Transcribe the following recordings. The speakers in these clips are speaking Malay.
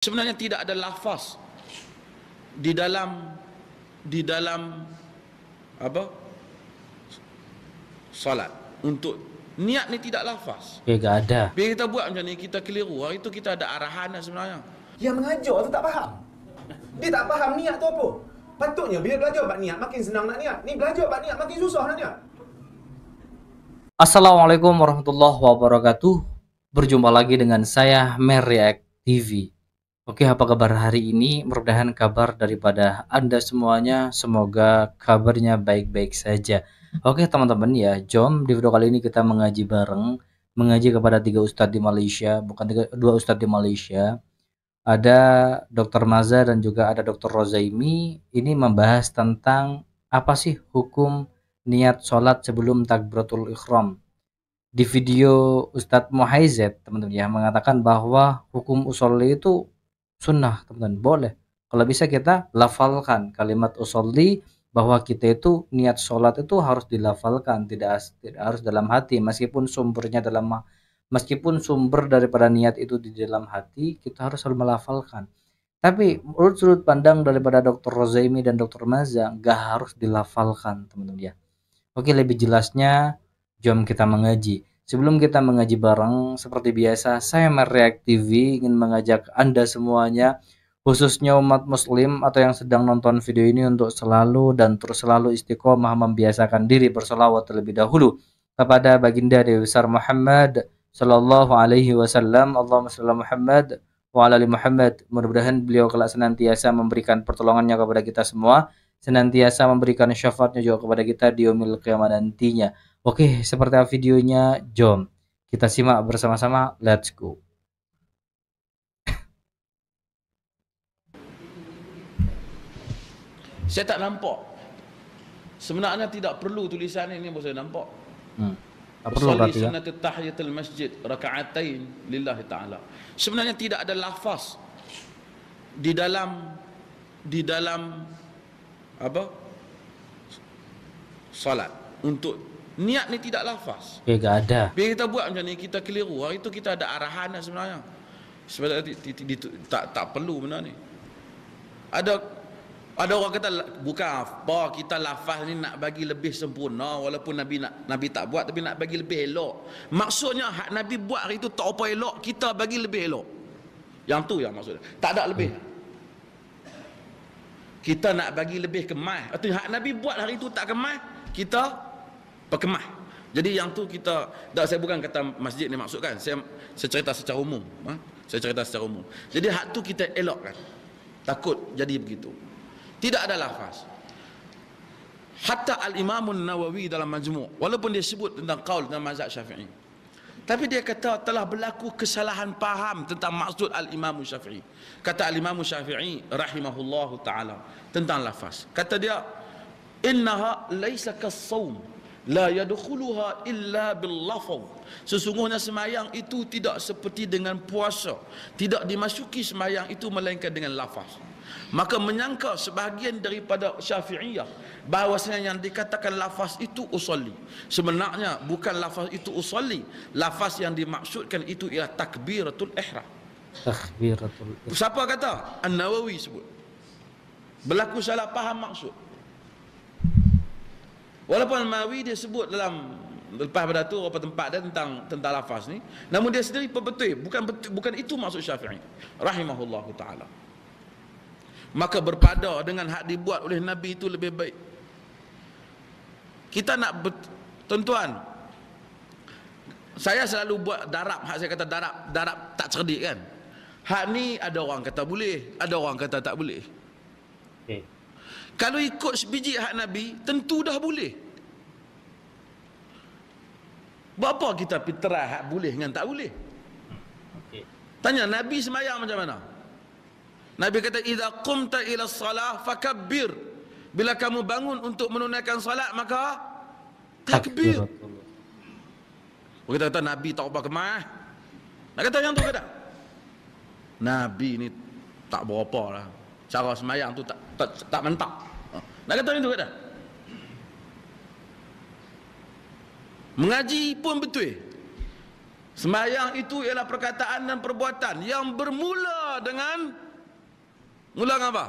Sebenarnya tidak ada lafaz di dalam apa? Salat. Untuk niat ni tidak lafaz. Gak ada. Bila kita buat macam ni, kita keliru. Hari itu kita ada arahan sebenarnya. Yang mengajar tu tak faham. Dia tak faham niat tu apa. Patutnya bila belajar bab niat makin senang nak niat. Ni belajar bab niat makin susah nak niat. Assalamualaikum warahmatullahi wabarakatuh. Berjumpa lagi dengan saya Mer TV. Oke, apa kabar hari ini? Mudah-mudahan kabar daripada Anda semuanya, semoga kabarnya baik-baik saja. Oke teman-teman ya, jom di video kali ini kita mengaji bareng, mengaji kepada 3 ustadz di Malaysia, bukan 2 ustadz di Malaysia. Ada Dr. Maza dan juga ada Dr. Rozaimi. Ini membahas tentang apa sih hukum niat sholat sebelum takbiratul ihram. Di video Ustadz Muhaizet teman-teman ya mengatakan bahwa hukum usolli itu sunnah teman-teman, boleh kalau bisa kita lafalkan kalimat usolli, bahwa kita itu niat sholat itu harus dilafalkan, tidak harus dalam hati, meskipun sumber daripada niat itu di dalam hati, kita harus selalu melafalkan. Tapi menurut sudut pandang daripada Dr. Rozaimi dan Dr. Maza, gak harus dilafalkan teman-teman ya. Oke, lebih jelasnya jom kita mengaji. Sebelum kita mengaji bareng, seperti biasa saya Mer TV ingin mengajak Anda semuanya, khususnya umat muslim atau yang sedang nonton video ini, untuk selalu dan terus selalu istiqomah membiasakan diri bersolawat terlebih dahulu kepada baginda Nabi besar Muhammad sallallahu alaihi wasallam. Allahumma shalli Muhammad wa ala ali Muhammad. Mudah-mudahan beliau kelak senantiasa memberikan pertolongannya kepada kita semua, senantiasa memberikan syafaatnya juga kepada kita di yaumil qiyamah nantinya. Oke, seperti apa videonya? Jom kita simak bersama-sama. Let's go. Saya tak nampak. Sebenarnya tidak perlu tulisan ini, saya nampak. Tak perlu berarti ya. Sunnat tahiyatul masjid raka'atain lillahi ta'ala. Sebenarnya tidak ada lafaz di dalam apa? Salat. Untuk niat ni tidak lafaz. Gak ada. Bila kita buat macam ni, kita keliru. Hari itu kita ada arahan sebenarnya. Sebenarnya tak perlu benda ni. Ada orang kata bukan apa, kita lafaz ni nak bagi lebih sempurna, walaupun Nabi tak buat, tapi nak bagi lebih elok. Maksudnya hak Nabi buat hari itu tak apa elok, kita bagi lebih elok. Yang tu yang maksudnya. Tak ada lebih. Kita nak bagi lebih kemah. Atau hak Nabi buat hari itu tak kemah, kita perkemah. Jadi yang tu kita, saya bukan kata masjid ni maksudkan. Saya cerita secara umum. Saya cerita secara umum. Jadi hak tu kita elokkan. Takut jadi begitu. Tidak ada lafaz. Hatta Al-Imam Nawawi dalam Majmu', walaupun dia sebut tentang qaul tentang mazhab Syafi'i, tapi dia kata telah berlaku kesalahan faham tentang maksud Al-Imam Syafi'i. Kata Al-Imam Syafi'i rahimahullahu ta'ala tentang lafaz. Kata dia, innaha laysa kas-shaum la yadkhuluha illa bil lafaz. Sesungguhnya semayang itu tidak seperti dengan puasa, tidak dimasuki semayang itu melainkan dengan lafaz. Maka menyangka sebahagian daripada Syafi'iyah bahawasanya yang dikatakan lafaz itu usolli, sebenarnya bukan lafaz itu usolli. Lafaz yang dimaksudkan itu ialah takbiratul ihram. Takbiratul ihram. Siapa kata? An-Nawawi sebut. Berlaku salah faham maksud. Walaupun Al-Nawawi dia sebut dalam lepas pada tu apa tempat dia tentang lafaz ni, namun dia sendiri betul bukan itu maksud Syafi'i rahimahullahu taala. Maka berpada dengan hak dibuat oleh Nabi itu lebih baik. Kita nak tuan-tuan, saya selalu buat darab, hak saya kata darab tak cerdik kan. Hak ni ada orang kata boleh, ada orang kata tak boleh. Okay. Kalau ikut sebiji hak Nabi, tentu dah boleh. Berapa kita piterai hak boleh dengan tak boleh? Okay. Tanya Nabi semayang macam mana? Nabi kata, idza qumta ila shalah fakabbir. Bila kamu bangun untuk menunaikan salat, maka takbir. Kita kata Nabi tak apa kemah. Nak kata yang tu kata. Nabi ni tak berapa lah. Cara semayang tu tak mantap. Nak kata yang tu kata. Mengaji pun betul. Sembahyang itu ialah perkataan dan perbuatan yang bermula dengan apa?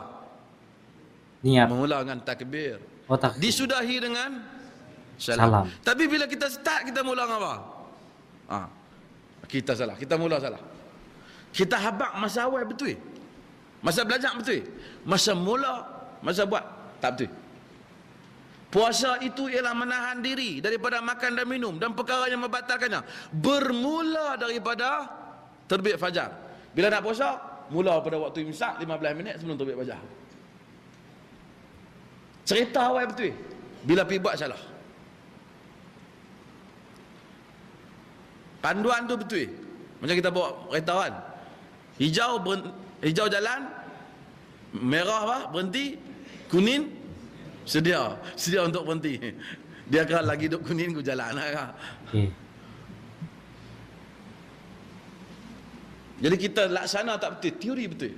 Niat. Mula dengan takbir. Oh, takbir. Disudahi dengan Salam. Tapi bila kita start, kita mula dengan apa? Kita salah. Kita mula salah. Kita habaq masa awal betul. Masa belajar betul. Masa mula, masa buat tak betul. Puasa itu ialah menahan diri daripada makan dan minum dan perkara yang membatalkannya. Bermula daripada terbit fajar. Bila nak puasa, mula pada waktu imsak 15 minit sebelum terbit fajar. Cerita awal betul. Bila pergi buat salah. Panduan tu betul. Macam kita bawa kereta kan. Hijau jalan, merah apa? Berhenti, kuning sedia untuk berhenti. Dia kan lagi duk kuning ku jalan lah. Jadi kita laksana tak betul, teori betul.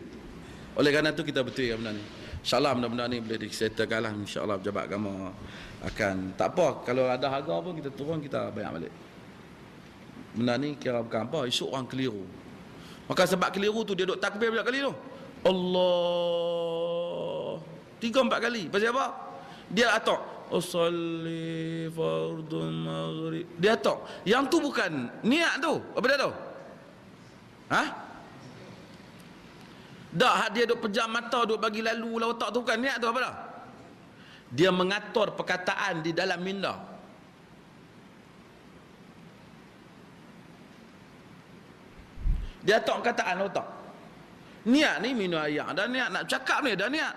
Oleh kerana tu kita betul benda ni. InsyaAllah benda-benda ni boleh disettlekan lah. InsyaAllah pejabat agama akan, tak apa, kalau ada harga pun kita turun, kita bayar balik. Benda ni kira bukan apa, esok orang keliru. Maka sebab keliru tu dia duk takbir banyak kali tu. Allah 3-4 kali. Pasal apa? Dia atok usolli fardun maghrib. Dia atok. Yang tu bukan niat tu. Apa dia tu? Dah dia duk pejam mata, duk bagi lalu lah otak tu, bukan niat tu. Apa dah? Dia mengatur perkataan di dalam minda. Dia atur perkataan otak. Niat ni minum air, dah niat nak cakap ni, dah niat.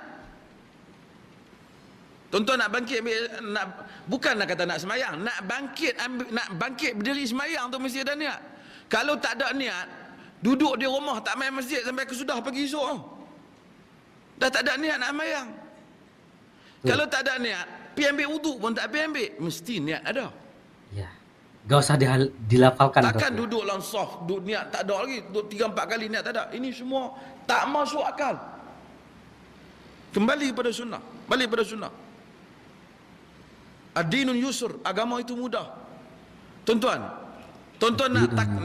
Tuan-tuan nak bangkit bukan nak kata nak semayang, nak bangkit berdiri semayang tu mesti ada niat. Kalau tak ada niat, duduk di rumah tak main masjid sampai kesudah pagi esok tu, dah tak ada niat nak semayang. Kalau tak ada niat, pergi ambil wuduk pun tak pergi ambil, mesti niat ada. Ya. Gak usah dilafalkan. Takkan duduk langsung, duduk niat tak ada lagi, duduk 3-4 kali niat tak ada. Ini semua tak masuk akal. Kembali pada sunnah. Balik pada sunnah. Ad-dinun yusr, agama itu mudah. Tuan-tuan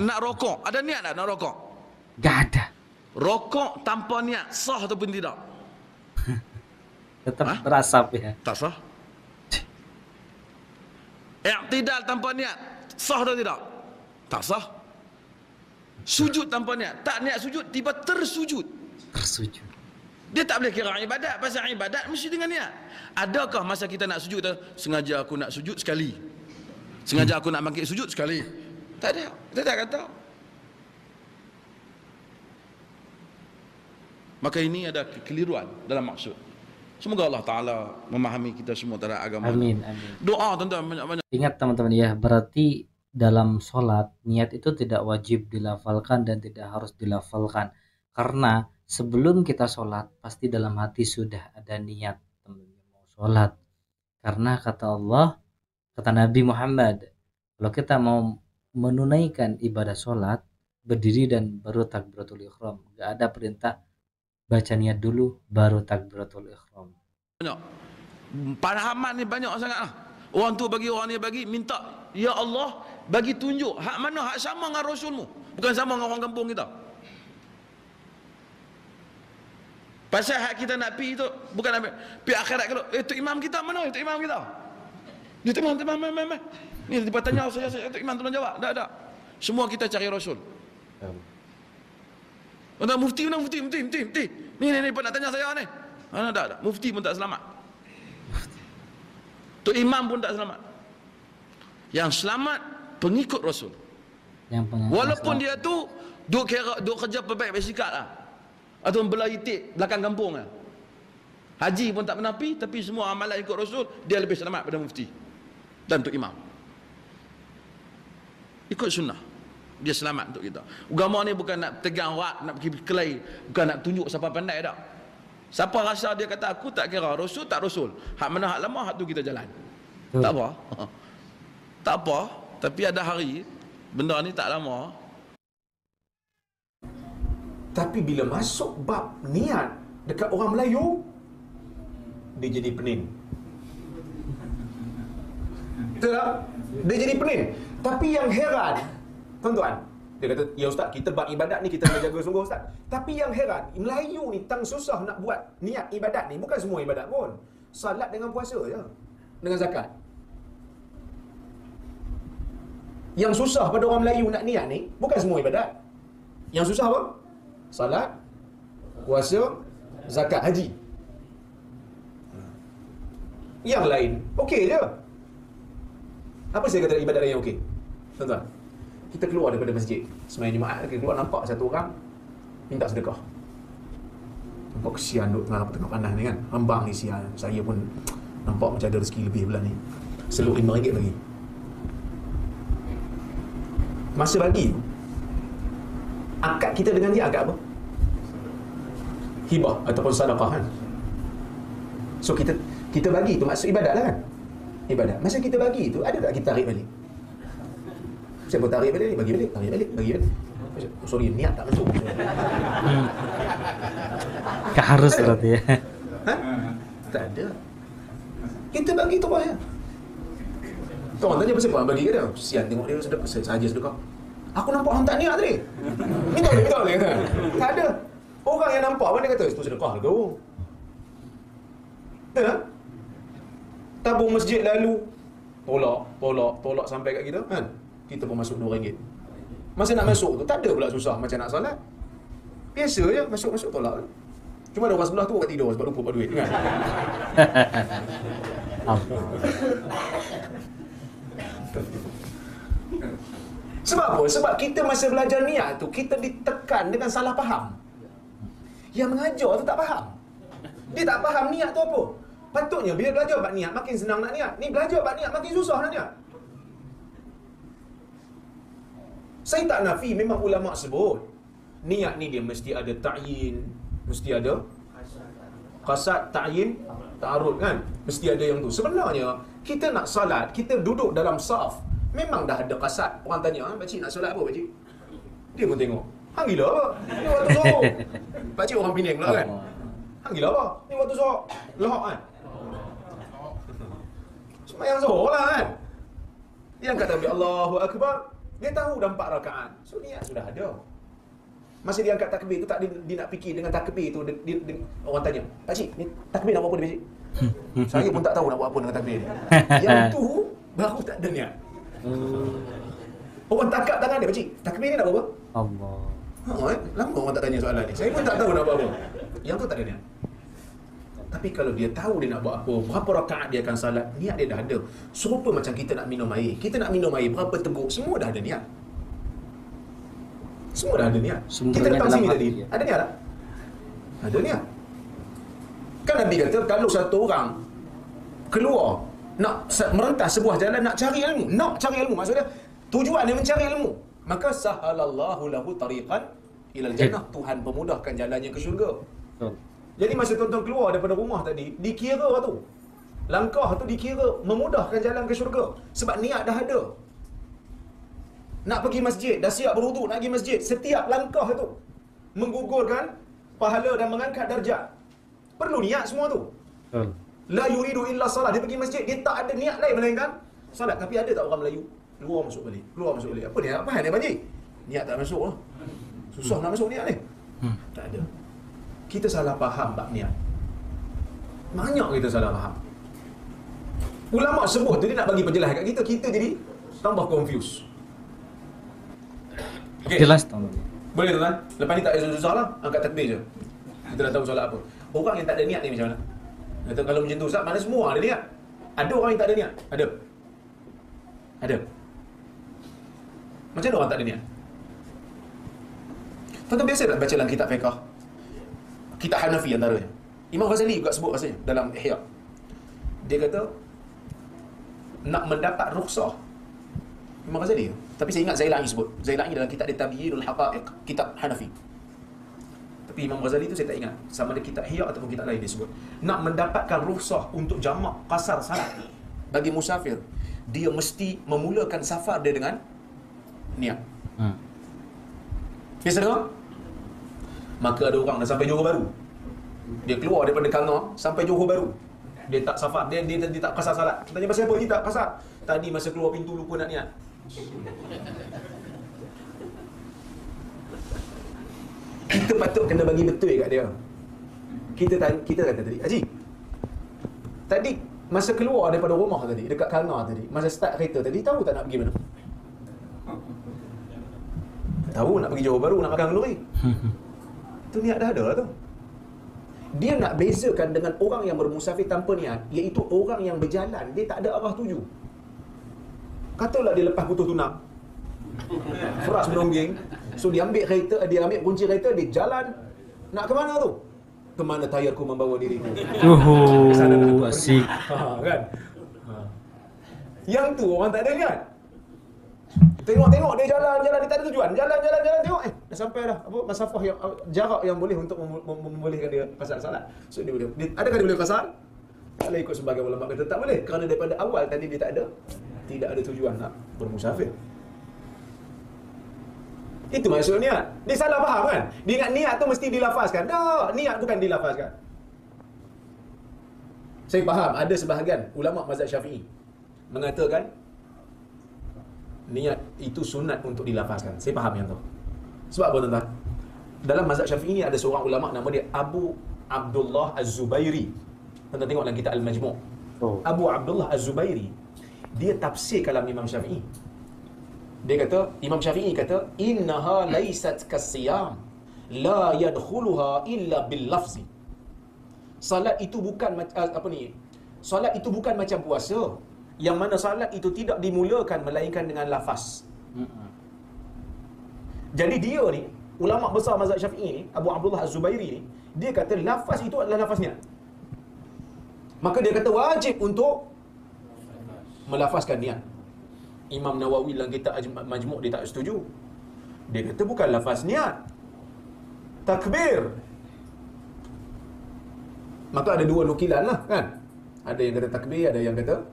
nak rokok, ada niat tak nak rokok? Gak ada. Rokok tanpa niat sah ataupun tidak? Tetap berasap ya. Tak sah. I'tidal tanpa niat sah atau tidak? Tak sah. Sujud tanpa niat, tak niat sujud, tiba tersujud. Dia tak boleh kira ibadat. Pasal ibadat mesti dengan niat. Adakah masa kita nak sujud kita sengaja aku nak sujud sekali, sengaja aku nak bangkit sujud sekali? Tak ada. Kita tak kata. Maka ini ada kekeliruan dalam maksud. Semoga Allah Ta'ala memahami kita semua terhadap agama. Amin. Doa tuan-tuan banyak-banyak. Ingat teman-teman ya, berarti dalam sholat niat itu tidak wajib dilafalkan dan tidak harus dilafalkan. Karena sebelum kita sholat pasti dalam hati sudah ada niat teman-teman mau sholat. Karena kata Allah, kata Nabi Muhammad, kalau kita mau menunaikan ibadah sholat, berdiri dan baru takbiratul ihram. Gak ada perintah baca niat dulu baru takbiratul ihram. Banyak. Pahaman ni banyak sangat lah. Orang tu bagi, orang ni bagi, minta, ya Allah bagi tunjuk hak mana, hak sama dengan Rasulmu, bukan sama dengan orang kampung kita. Pasal hak kita nak pergi tu bukan nak pergi akhirat. Kalau tu imam kita mana? Itu imam kita. Dia imam. Ni tiba tanya saya tu imam tolong jawab. Tak. Semua kita cari Rasul. Ada mufti mana? Mufti. Ni pun nak tanya saya ni. Tak. Mufti pun tak selamat. Tu imam pun tak selamat. Yang selamat pengikut Rasul. Walaupun dia tu duk kerja perbaik basikal lah, atau belah itik belakang kampung lah. Haji pun tak pernah pergi, tapi semua amalan ikut Rasul, dia lebih selamat pada mufti dan tu imam. Ikut sunnah, dia selamat untuk kita. Agama ni bukan nak tegang rak, nak pergi kelai, bukan nak tunjuk siapa pandai tak. Siapa rasa dia kata aku tak kira Rasul tak Rasul, hak mana hak lama, hak tu kita jalan. Tak apa. Tak apa, tapi ada hari benda ni tak lama. Tapi bila masuk bab niat dekat orang Melayu, dia jadi pening. Betul tak? Dia jadi pening. Tapi yang heran, tuan-tuan, Dia kata, ya Ustaz, kita bab ibadat ni kita kena jaga sungguh Ustaz. Tapi yang heran, Melayu ni tang susah nak buat niat ibadat ni. Bukan semua ibadat pun. Salat dengan puasa je. Dengan zakat. Yang susah pada orang Melayu nak niat ni, bukan semua ibadat. Yang susah apa? Salat, puasa, zakat, haji. Yang lain, okey je. Apa saya kata ibadat lain yang okey? Tuan-tuan, kita keluar daripada masjid sembahyang Jumaat, kita keluar nampak satu orang minta sedekah. Nampak kesian duduk tengah panas ni kan. Hambang ni sian. Saya pun nampak macam ada rezeki lebih bulan ni. Seluk RM5 bagi. Masa bagi tu, akad kita dengan dia akad apa? Hibah ataupun sedekah kan. So kita bagi tu maksud ibadat lah kan. Ibadat. Masa kita bagi tu, ada tak kita tarik balik? Siapa tarik balik ni? Bagi balik. Oh, sorry, niat tak masuk. Harus berarti ya. Ha? Tak ada. Kita bagi tu apa ya? Orang tanya pasal apa bagi ke dia? Sian tengok dia sedekah, saja sedekah. Aku nampak hang tak niat tadi. Minta boleh kata. Tak ada. Orang yang nampak mana kata itu sedekah tu. Ya? Tabung masjid lalu tolak sampai kat kita kan. Kita pun masuk RM2. Masa nak masuk tu tak ada pula susah macam nak solat. Biasa je masuk tolak. Cuma ada orang sebelah tu orang tidur sebab lupa buat duit kan. Sebab apa? Sebab kita masa belajar niat tu kita ditekan dengan salah faham. Yang mengajar tu tak faham. Dia tak faham niat tu apa. Patutnya bila belajar bab niat makin senang nak niat. Ni belajar bab niat makin susah nak niat. Saya tak nafi, memang ulama sebut niat ni dia mesti ada ta'yin, mesti ada qasad, ta'yin, ta'arud kan. Mesti ada yang tu. Sebenarnya kita nak salat, kita duduk dalam saf, memang dah ada qasad. Orang tanya, "Pakcik nak solat apa pakcik?" Dia pun tengok. Hang gila apa? Ni waktu Zuhur. Pakcik orang Penang pula kan. Hang gila apa? Ni waktu Zuhur. Lahak kan. Sembahyang Zuhur lah kan. Dia angkat takbir Allahu Akbar. Dia tahu dah 4 rakaat. So niat sudah ada. Masa dia angkat takbir tu tak dia nak fikir dengan takbir tu dia, orang tanya, "Pakcik, ni takbir nak buat apa ni pakcik?" Saya pun tak tahu nak buat apa dengan takbir ni. Yang tu baru tak ada niat. Orang takap tangan dia, "Pakcik, takbir ni nak buat apa?" Allah. Lama orang tak tanya soalan ni. Saya pun tak tahu nak buat apa. Yang tu tak ada niat. Tapi kalau dia tahu dia nak buat apa, berapa rakaat dia akan salat, niat dia dah ada. Serupa macam kita nak minum air. Kita nak minum air, berapa teguk, semua dah ada niat. Semua dah ada niat. Kita datang sini tadi, ada niat tak? Ada niat. Kan Nabi kata, kalau satu orang keluar, nak merentas sebuah jalan, nak cari ilmu. Maksudnya, tujuan dia mencari ilmu. Maka sahalallahu lahu tariqan ilal jannah. Tuhan pemudahkan jalannya ke syurga. Jadi masa tuan-tuan keluar daripada rumah tadi, dikira tu. Langkah tu dikira memudahkan jalan ke syurga. Sebab niat dah ada. Nak pergi masjid, dah siap berwuduk nak pergi masjid. Setiap langkah tu menggugurkan pahala dan mengangkat darjat. Perlu niat semua tu. La yuridu illa salat. Dia pergi masjid, dia tak ada niat lain melainkan salat. Tapi ada tak orang Melayu? Keluar masuk balik. Apa ni? Apa hal ni Pak Haji? Niat tak masuk lah. Susah nak masuk niat ni. Tak ada. Kita salah faham bab niat. Banyak kita salah faham. Ulama sebut tu dia nak bagi penjelasan kat kita. Kita jadi tambah confused. Okay. Jelas tak? Boleh tuan? Lepas ni tak ada susah lah. Angkat takbir je. Kita dah tahu solat apa. Orang yang tak ada niat ni macam mana? Kata kalau macam tu Ustaz, mana semua ada niat? Ada orang yang tak ada niat? Ada. Macam mana orang tak ada niat? Tuan-tuan biasa tak baca dalam kitab fiqh? Kitab Hanafi antaranya. Imam Ghazali juga sebut rasanya dalam Ihya. Dia kata nak mendapat rukhsah. Imam Ghazali. Tapi saya ingat Zailai sebut. Zailai dalam kitab Tabyinul Haqa'iq, kitab Hanafi. Tapi Imam Ghazali tu saya tak ingat sama ada kitab Ihya ataupun kitab lain dia sebut. Nak mendapatkan rukhsah untuk jamak qasar salat bagi musafir, dia mesti memulakan safar dia dengan niat. Biasa dengar? Maka ada orang dah sampai Johor Bahru. Dia keluar daripada Kangar sampai Johor Bahru. Dia tak safar, dia tak qasar salat. Tanya pasal apa? Dia tak qasar. Tadi masa keluar pintu lupa nak niat. Kita patut kena bagi betul kat dia. Kita kata tadi, Haji, tadi masa keluar daripada rumah tadi, dekat Kalnar tadi, masa start kereta tadi, tahu tak nak pergi mana? Tahu nak pergi Johor Bahru, nak makan kenduri. Tu niat dah ada lah tu. Dia nak bezakan dengan orang yang bermusafir tanpa niat, iaitu orang yang berjalan, dia tak ada arah tuju. Katalah dia lepas putus tunang, Feras menongging, so dia ambil kereta, dia ambil kunci kereta, dia jalan. Nak ke mana tu? Ke mana tayarku membawa diriku. Asik. Kan? Yang tu orang tak ada niat. Tengok dia jalan, dia tak ada tujuan. Jalan, tengok. Dah sampai dah. Apa masafah yang jarak yang boleh untuk membolehkan dia qasar salat. So dia adakah dia boleh qasar? Tak boleh, ikut sebagai ulama kata tak boleh, kerana daripada awal tadi dia tidak ada tujuan nak bermusafir. Itu maksud niat. Dia salah faham kan? Dia ingat niat tu mesti dilafazkan. Tak, niat bukan dilafazkan. Saya faham ada sebahagian ulama mazhab Syafi'i mengatakan niat itu sunat untuk dilafazkan. Saya faham yang tu. Sebab apa tuan-tuan? Dalam mazhab Syafi'i ni ada seorang ulama nama dia Abu Abdullah Az-Zubairi. Tuan-tuan tengok dalam kitab Al-Majmu'. Abu Abdullah Az-Zubairi, dia tafsir kalam Imam Syafi'i. Dia kata, Imam Syafi'i kata, innaha laysat kasiyam la yadkhuluha illa bil lafzi. Salat itu bukan salat itu bukan macam puasa, yang mana salat itu tidak dimulakan melainkan dengan lafaz. Jadi dia ni, ulama besar mazhab Syafi'i ni, Abu Abdullah Az-Zubairi ni, dia kata lafaz itu adalah lafaz niat. Maka dia kata wajib untuk melafazkan niat. Imam Nawawi dalam kitab Majmu' dia tak setuju. Dia kata bukan lafaz niat, takbir. Maka ada dua nukilan lah kan. Ada yang kata takbir, ada yang kata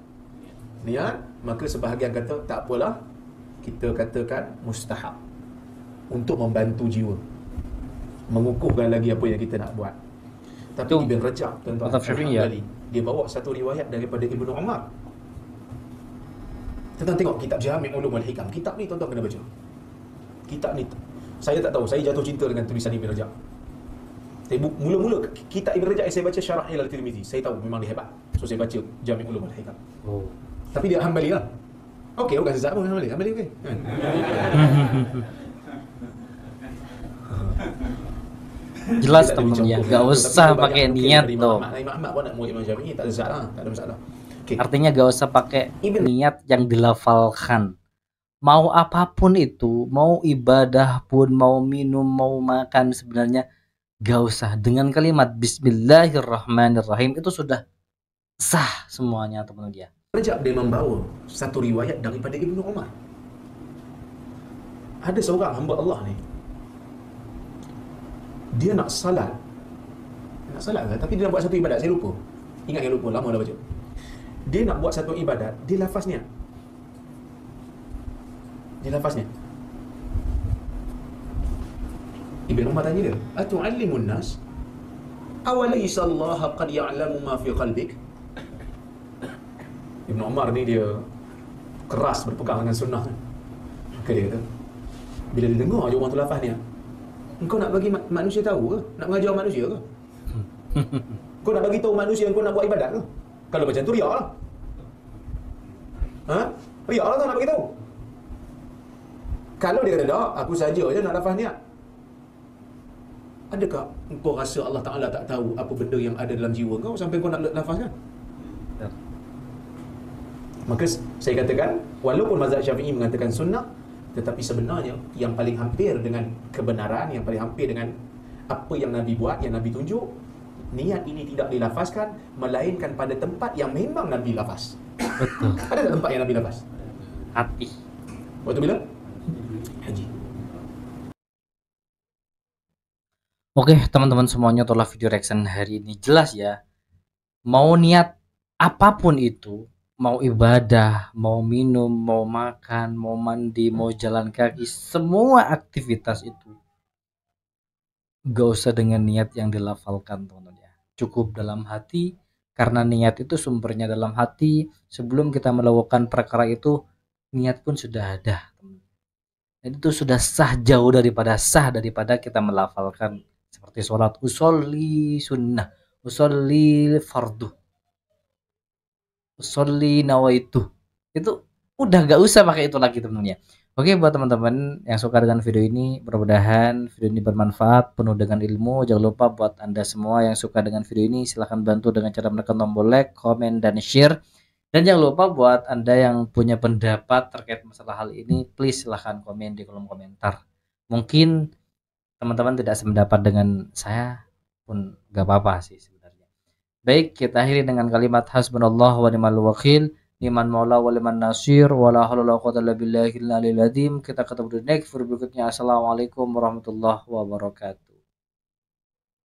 niat. Maka sebahagian kata tak apalah, kita katakan mustahab untuk membantu jiwa, mengukuhkan lagi apa yang kita nak buat. Tapi Ibn Rajab, tuan-tuan, dia bawa satu riwayat daripada Ibnu Umar. Tuan-tuan tengok kitab Jami' Ulumul Hikam. Kitab ni tuan-tuan kena baca. Kitab ni saya tak tahu, saya jatuh cinta dengan tulisan Ibn Rajab. Mula-mula kitab Ibn Rajab saya baca Syarah Al-Tirmizi, saya tahu memang dia hebat. So saya baca Jami' Ulumul Hikam. Tapi dia Hanbali lah. Okey, bukan sesat pun Hanbali. Hanbali okey. Jelas teman ya, gak usah pakai niat tuh. Imam Ahmad pun nak murid Imam Syafi'i, tak ada masalah, tak ada masalah. Okay. Artinya gak usah pakai niat yang dilafalkan. Mau apapun itu, mau ibadah pun, mau minum, mau makan, sebenarnya gak usah. Dengan kalimat Bismillahirrahmanirrahim itu sudah sah semuanya teman dia. Rajab dia membawa satu riwayat daripada Ibnu Umar. Ada seorang hamba Allah ni, dia nak salat ke? Tapi dia nak buat satu ibadat, saya lupa. Ingat yang lupa, lama dah baca. Dia nak buat satu ibadat, dia lafaznya. Ibn Umar tanya dia, atu'allimun nas awalaysa Allah qad ya'lamu ma fi qalbik? Ibn Umar ni dia keras berpegang dengan sunnah. Maka dia kata, bila dia dengar je orang tu lafaz ni, engkau nak bagi manusia tahu ke? Nak mengajar manusia ke? Kau nak bagi tahu manusia kau nak buat ibadat ke? Kalau macam tu riak lah. Riak lah tu nak bagi tahu. Kalau dia kata tak, aku saja je nak lafaz niat. Adakah engkau rasa Allah Ta'ala tak tahu apa benda yang ada dalam jiwa kau sampai kau nak lafazkan? Maka saya katakan, walaupun mazhab Syafi'i mengatakan sunnah, tetapi sebenarnya yang paling hampir dengan kebenaran, yang paling hampir dengan apa yang Nabi buat, yang Nabi tunjuk, niat ini tidak dilafazkan melainkan pada tempat yang memang Nabi lafaz. Betul. Ada tak tempat yang Nabi lafaz? Hati. Waktu bila? Haji. Oke teman-teman semuanya, itulah video reaction hari ini. Jelas ya, mau niat apapun itu, mau ibadah, mau minum, mau makan, mau mandi, mau jalan kaki, semua aktivitas itu gak usah dengan niat yang dilafalkan teman-teman ya. Cukup dalam hati, karena niat itu sumbernya dalam hati. Sebelum kita melakukan perkara itu, niat pun sudah ada. Itu sudah sah, jauh daripada sah daripada kita melafalkan seperti sholat usolli sunnah, usolli fardu, usolli nawaitu. Itu udah gak usah pakai itu lagi temennya. Oke, buat teman-teman yang suka dengan video ini, mudah-mudahan video ini bermanfaat, penuh dengan ilmu. Jangan lupa buat Anda semua yang suka dengan video ini, silahkan bantu dengan cara menekan tombol like, komen, dan share. Dan jangan lupa buat Anda yang punya pendapat terkait masalah hal ini, please silahkan komen di kolom komentar. Mungkin teman-teman tidak sependapat dengan saya pun gak apa-apa sih sebenarnya. Baik, kita akhiri dengan kalimat hasbunallah wa ni'mal wakil, niman maula wa liman nasir, wala haula wala quwwata illa billahil aliyil azim. Kita ketemu di next video berikutnya. Assalamualaikum warahmatullahi wabarakatuh.